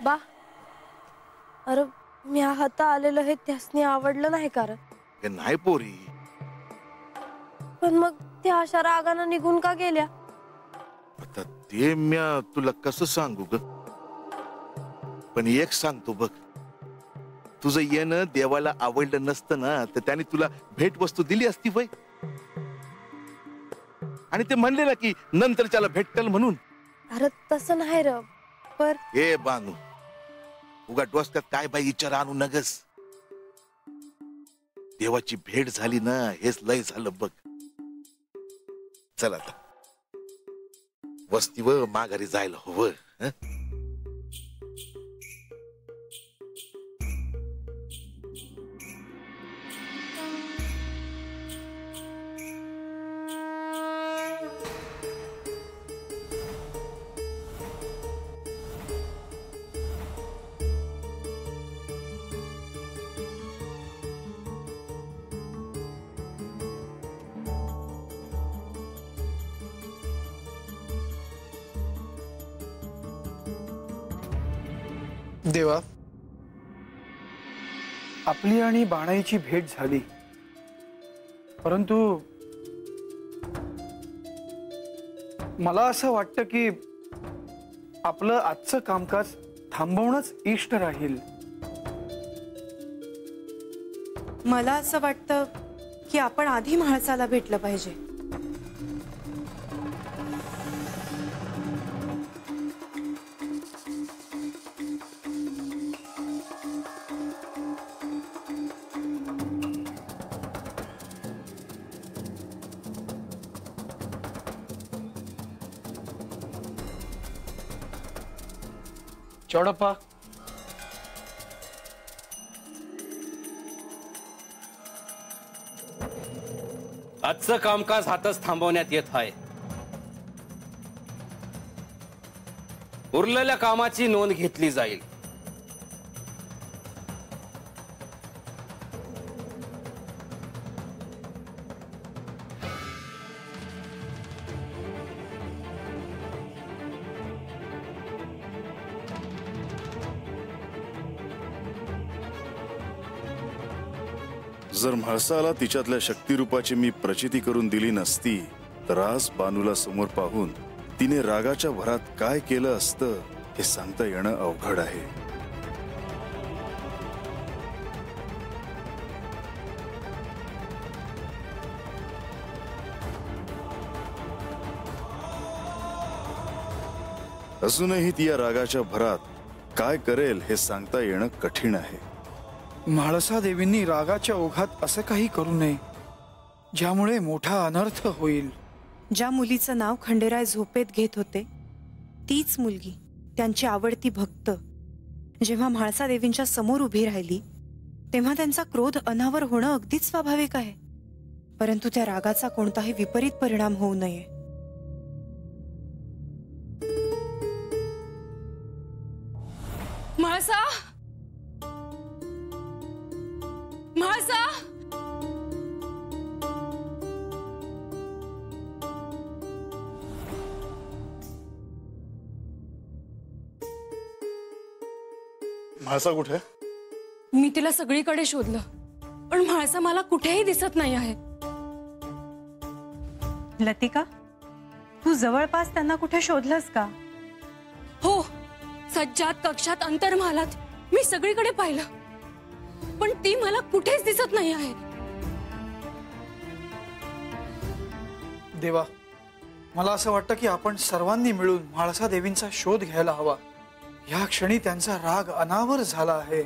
बा, अरे मी हाता आलेलं हे त्यासनी आवडलं नाही कारण. नाही पोरी, पण मग त्या अशा रागानं निघून का गेल्या? आता ते म्या तुला कसं सांगू ग. पण एक सांगतो बघ, तुझं येणं देवाला आवडलं नसतं ना तर त्याने तुला भेट वस्तू दिली असती वय. आणि ते म्हणले ना की नंतर त्याला भेटल म्हणून. अरे तसं नाही र, पर ए बानू, उगा डोसक्यात काय बाई विचार आणू नगस. देवाची भेट झाली ना हेच लय झालं बघ. चल आता वस्तीवर माघारी जायला हवं. देवा, आपली आणि बाणाईची भेट झाली, परंतु मला असं वाटतं की आपलं आजचं कामकाज थांबवणंच इष्ट राहील. मला असं वाटतं की आपण आधी म्हाळसाला भेटलं पाहिजे. चौडप्पा, आजचं कामकाज हातच थांबवण्यात येत आहे. उरलेल्या कामाची नोंद घेतली जाईल. जर म्हाळसाला तिच्यातल्या शक्तिरूपाची मी प्रचिती करून दिली नसती तर आज बानूला समोर पाहून तिने रागाच्या भरात काय केलं असतं हे सांगता येणं अवघड आहे. अजूनही ती या रागाच्या भरात काय करेल हे सांगता येणं कठीण आहे. म्हाळसा देवींनी रागाच्या ओघात असं काही करू नये ज्यामुळे मोठा अनर्थ होईल. ज्या मुलीचं नाव खंडेराय झोपेत घेत होते तीच मुलगी, त्यांची आवडती भक्त, जेव्हा म्हाळसा देवींच्या समोर उभी राहिली तेव्हा त्यांचा क्रोध अनावर होणं अगदीच स्वाभाविक आहे. परंतु त्या रागाचा कोणताही विपरीत परिणाम होऊ नये. म्हाळसा, म्हाळसा, म्हाळसा कुठे? मी तिला सगळीकडे शोधलं पण म्हाळसा मला कुठेही दिसत नाही आहे. लतिका, तू जवळपास त्यांना कुठे शोधलंस का? हो, सज्जात, कक्षात, अंतर्महालात मी सगळीकडे पाहिलं पण ती मला कुठेच दिसत नाही आहे. देवा, मला असं वाटतं की आपण सर्वांनी मिळून म्हाळसा देवींचा शोध घ्यायला हवा. या क्षणी त्यांचा राग अनावर झाला आहे.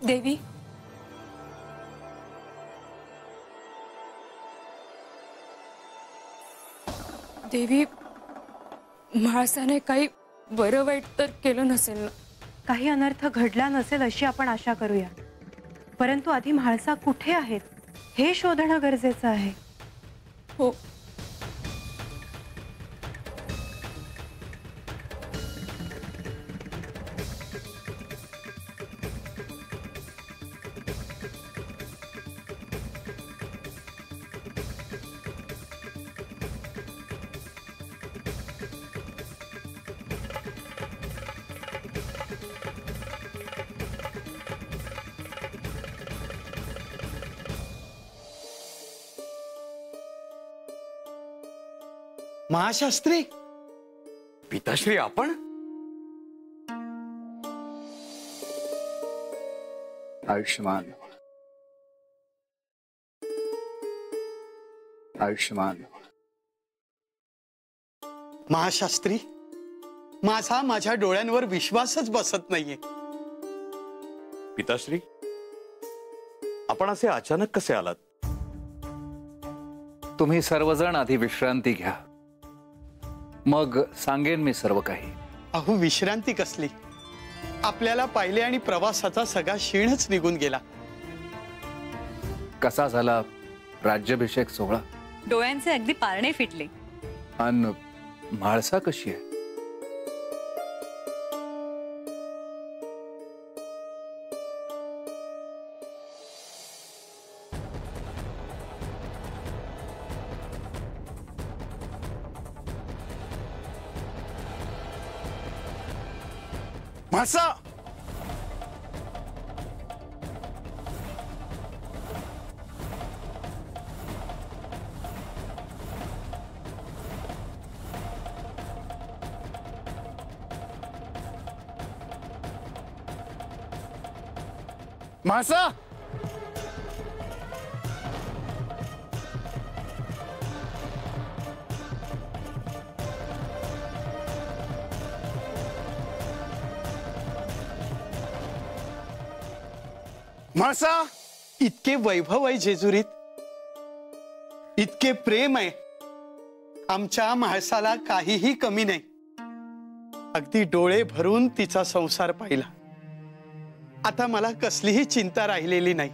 देवी, देवी, म्हाळसाने काही बरं वाईट तर केलं नसेल ना? काही अनर्थ घडला नसेल अशी आपण आशा करूया, परंतु आधी म्हाळसा कुठे आहेत हे शोधणं गरजेचं आहे. हो, महाशास्त्री, पिताश्री आपण? आयुष्यमान आयुष्यमान. महाशास्त्री, माझ्या डोळ्यांवर विश्वासच बसत नाहीये. पिताश्री, आपण असे अचानक कसे आलात? तुम्ही सर्वजण आधी विश्रांती घ्या, मग सांगेन मी सर्व काही. अहो, विश्रांती कसली? आपल्याला पाहिले आणि प्रवासाचा सगळा शीणच निघून गेला. कसा झाला राज्याभिषेक सोहळा? डोळ्यांचे अगदी पारणे फिटले. आणि म्हाळसा कशी आहे? म्हाळसा, म्हाळसा, म्हाळसा. इतके वैभव आहे जेजुरीत, इतके प्रेम आहे. आमच्या म्हाळसाला काहीही कमी नाही. अगदी डोळे भरून तिचा संसार पाहिला. आता मला कसलीही चिंता राहिलेली नाही.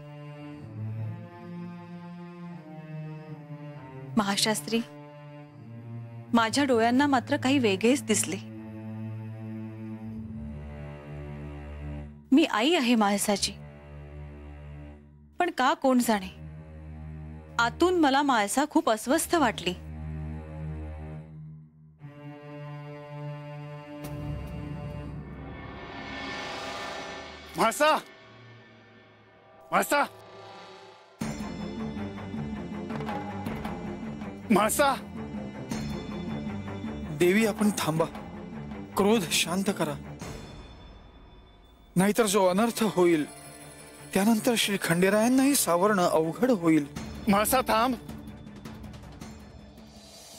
महाशास्त्री, माझ्या डोळ्यांना मात्र काही वेगळेच दिसले. मी आई आहे म्हाळसाची, पण का कोण जाणे, आतून मला म्हाळसा खूप अस्वस्थ वाटली. म्हाळसा, म्हाळसा, म्हाळसा. देवी, आपण थांबा. क्रोध शांत करा, नाहीतर जो अनर्थ होईल त्यानंतर श्री खंडेरायांनाही सावरणं अवघड होईल. म्हाळसा, थांब.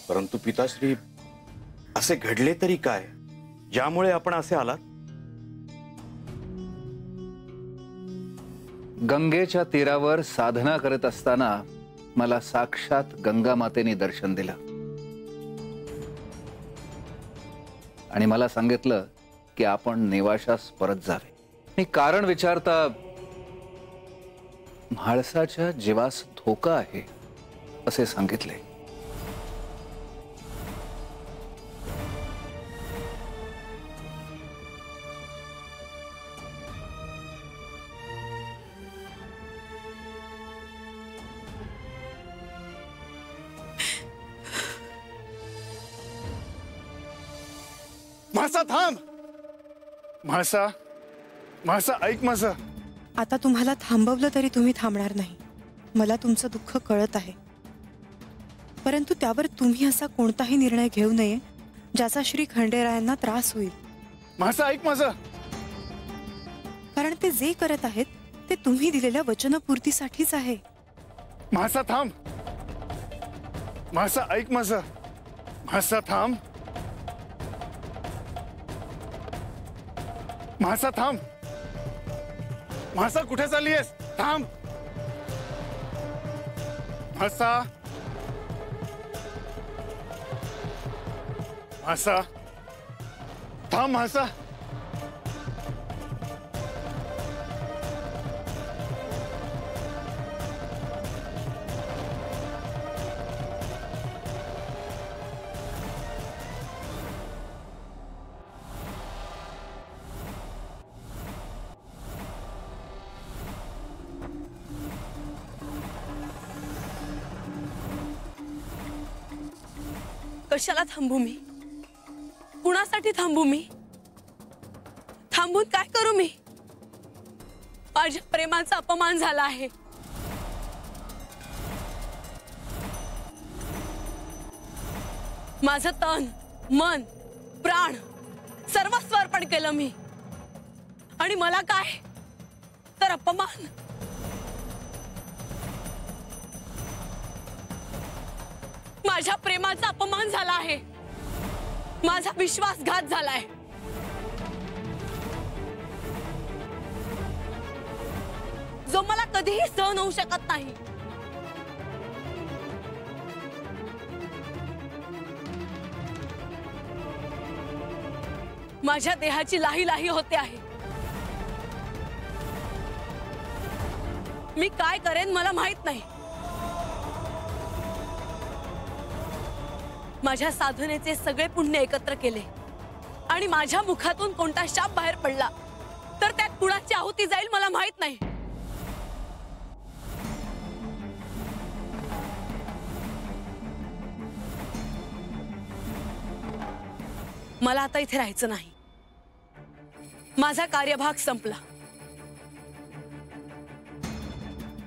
परंतु पिताश्री, असे घडले तरी काय, ज्यामुळे आपण असे आलात? गंगेच्या तीरावर साधना करत असताना मला साक्षात गंगा मातेने दर्शन दिलं आणि मला सांगितलं की आपण नेवाशास परत जावे. मी कारण विचारता म्हाळसाच्या जीवास धोका आहे असे सांगितले. म्हाळसा, थांब. म्हाळसा, म्हाळसा, ऐक माझं. आता तुम्हाला थांबवलं तरी तुम्ही थांबणार नाही. मला तुमचं दुःख कळत आहे, परंतु त्यावर तुम्ही असा कोणताही निर्णय घेऊ नये ज्याचा श्री खंडेरायांना त्रास होईल. म्हाळसा, ऐक माझं. कारण ते जे करत आहेत ते तुम्ही दिलेल्या वचनपूर्तीसाठीच आहे. म्हाळसा, थांब. म्हाळसा, ऐक माझं. म्हाळसा, थांब. म्हाळसा, थांब. म्हाळसा, कुठे चालली आहेस? थांब. म्हाळसा, म्हाळसा, थांब. म्हाळसा, कशाला थांबू मी? कुणासाठी थांबू मी? थांबून काय करू मी? माझ्या प्रेमाचा अपमान झाला आहे. माझं तन मन प्राण सर्वस्व अर्पण केलं मी, आणि मला काय तर अपमान. माझ्या प्रेमाचा अपमान झाला आहे, माझा विश्वासघात झालाय. जो मला कधीही सहन होऊ शकत नाही. माझ्या देहाची लाही लाही होते आहे. मी काय करेन मला माहित नाही. माझ्या साधनेचे सगळे पुण्य एकत्र केले आणि माझ्या मुखातून कोणता शाप बाहेर पडला तर त्यात कुणाची आहुती जाईल मला माहित नाही. मला आता इथे राहायचं नाही. माझा कार्यभाग संपला.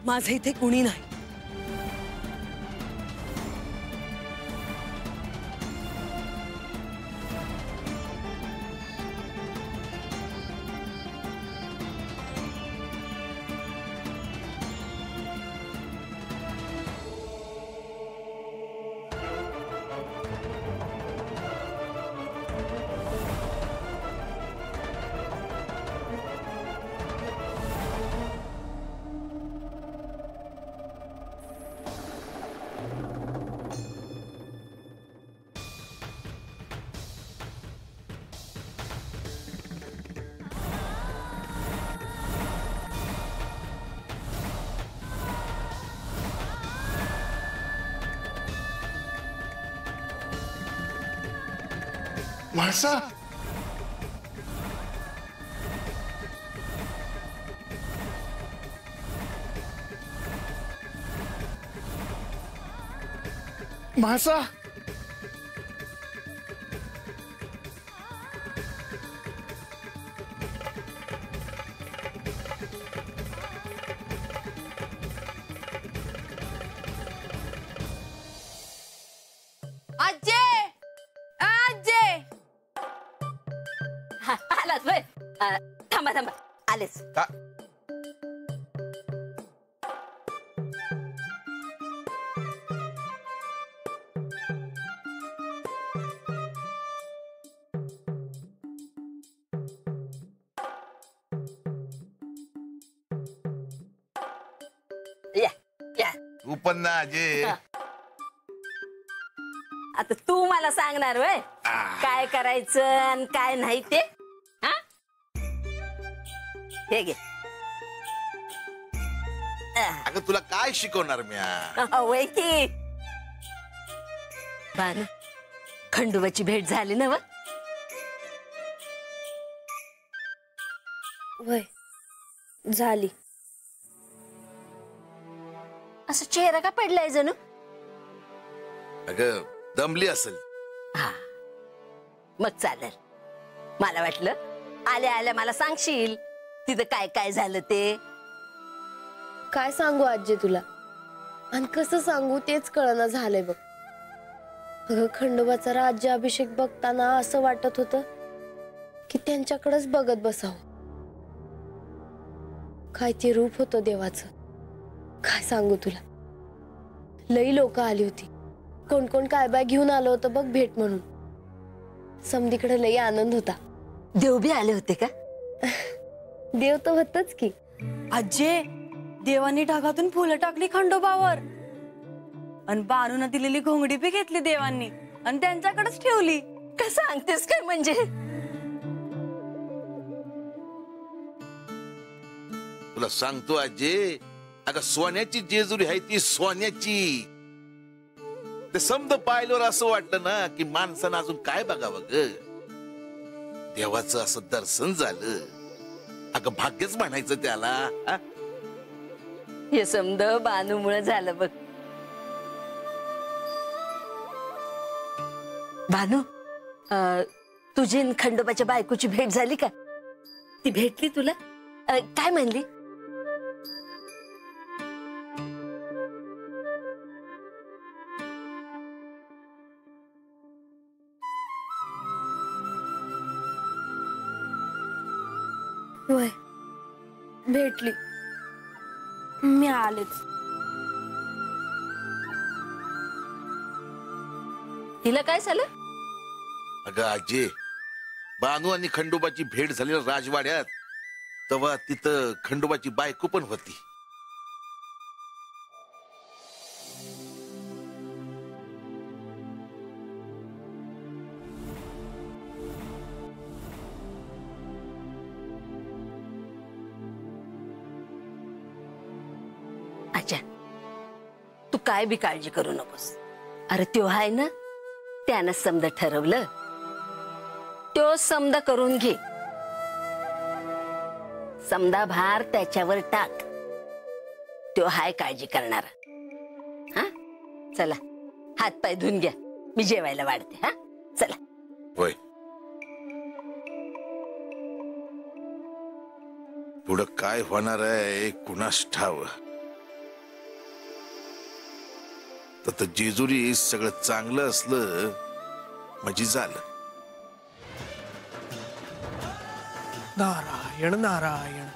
माझं इथे कुणी नाही. म्हाळसा, म्हाळसा, आजे आजे आलाच वय. थांबा थांबा आलेच. या या तू पण ना अजय. आता तू मला सांगणार वय काय करायचं आणि काय नाही ते. हा हे घे. अगं तुला काय शिकवणार म्या. वय की बानू, खंडोबाची भेट झाली ना? वय झाली. असं चेहरा का पडलाय जणू? अगं दमली असेल. हा मग चालेल. मला वाटलं आल्या आल्या मला सांगशील तिथं काय काय झालं ते. काय सांगू आजी तुला, आणि कसं सांगू तेच कळना झालंय बघ. अगं खंडोबाचा राज्याभिषेक बघताना असं वाटत होतं की त्यांच्याकडेच बघत बसावं. काय ते रूप होतं देवाचं, काय सांगू तुला. लई लोक आली होती. कोण कोण काय बाय घेऊन आलं होतं बघ भेट म्हणून. समधीकडे लई आनंद होता. देव बी आले होते का? देव तर होतच की. आजे, देवानी ढगातून फुलं टाकली खंडोबावर, आणि बानून दिलेली घोंगडी बी घेतली देवांनी आणि त्यांच्याकडेच ठेवली. काय सांगतेस काय म्हणजे? तुला सांगतो अजय, अगं सोन्याची जेजुरी आहे ती सोन्याची. ते समद पाहिल्यावर असं वाटलं ना की माणसानं अजून काय बघावं ग. देवाचं असं दर्शन झालं. अगं भाग्यच म्हणायचं त्याला. हे समद बानूमुळे झालं बघ. बानू, तुझी खंडोबाच्या बायकोची भेट झाली का? ती भेटली तुला? काय म्हणली? वय भेटली. मी आलेच. तिला काय झालं? अगं आजी, बानू आणि खंडोबाची भेट झाली ना राजवाड्यात, तेव्हा तिथं खंडोबाची बायको पण होती. अच्छा, तू काय बी काळजी करू नकोस. अरे त्यो आहे ना, त्यानं समजा ठरवलं, तो समजा करून घे. समजा भार त्याच्यावर टाक. तो हाय काळजी करणार. हा, चला हात पाय धुवून घ्या, मी जेवायला वाढते. हा, चला. होय, पुढं काय होणार आहे कुणास ठाव. तर जेजुरी सगळं चांगलं असलं म्हणजे झालं. नारायण नारायण.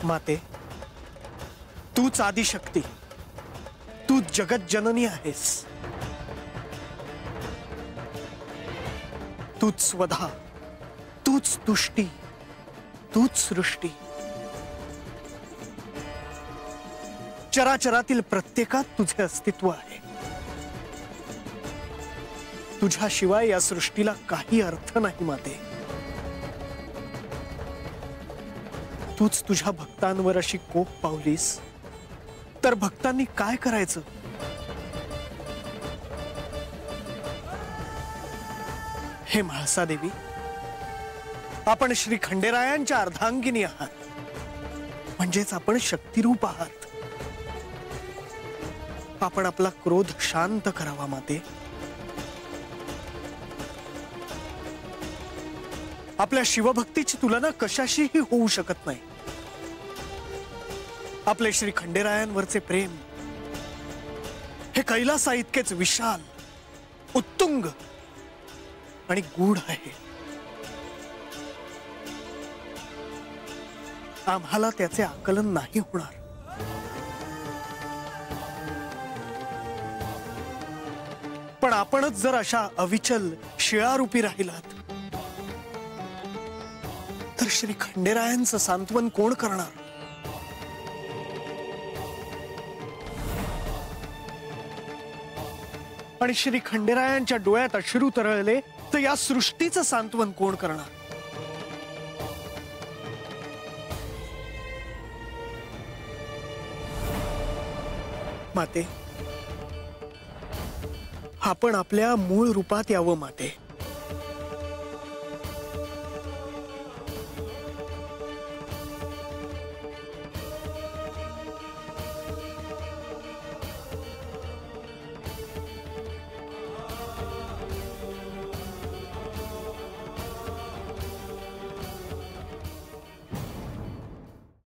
माते, तूच आदिशक्ती, तू जगत जननी आहेस. तूच स्वधा, तूच तुष्टी, तूच सृष्टी. चराचरातील प्रत्येकात तुझे अस्तित्व आहे. तुझ्याशिवाय या सृष्टीला काही अर्थ नाही माते. तूच तुझ्या भक्तांवर अशी कोप पावलीस तर भक्तांनी काय करायचं? हे म्हाळसा देवी, आपण श्री खंडेरायांच्या अर्धांगिनी आहात, म्हणजेच आपण शक्तिरूप आहात. आपण आपला क्रोध शांत करावा माते. आपल्या शिवभक्तीची तुलना कशाशीही होऊ शकत नाही. आपले श्री खंडेरायांवरचे प्रेम हे कैलासा इतकेच विशाल, उत्तुंग आणि गूढ आहे. आम्हाला त्याचे आकलन नाही होणार. पण आपणच जर अशा अविचल शिळारूपी राहिलात तर श्री खंडेरायांचं सांत्वन कोण करणार? आणि श्री खंडेरायांच्या डोळ्यात अश्रू तरळले तर या सृष्टीचं सांत्वन कोण करणार? माते, आपण आपल्या मूळ रूपात यावं माते.